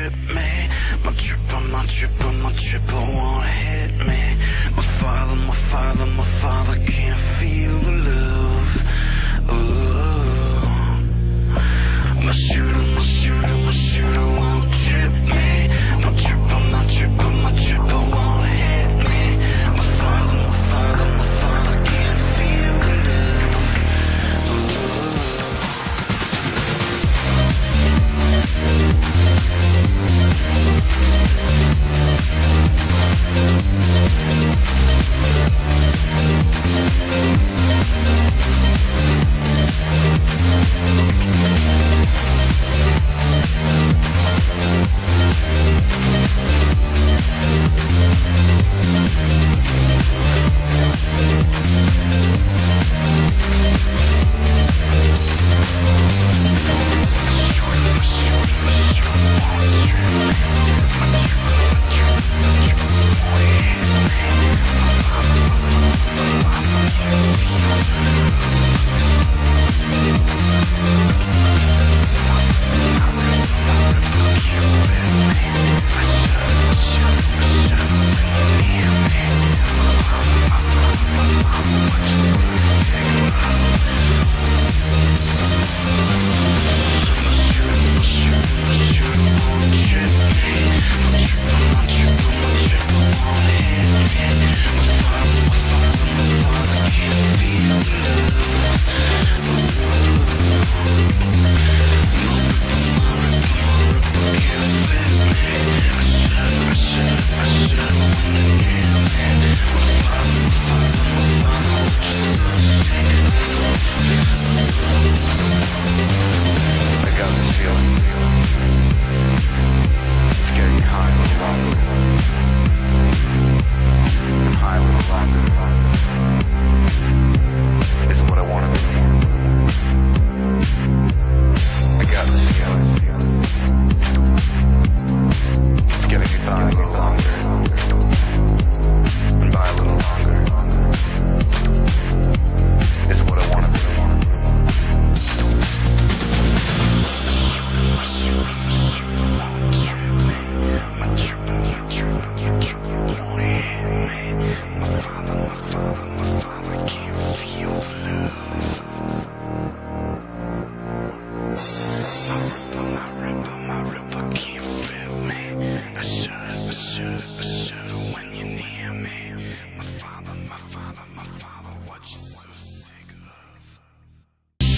trip me. My tripper won't hit me. My father can't feel the love. Ooh. My shooter won't trip me. My tripper won't hit me. My father can't feel the love. My father, what you so sick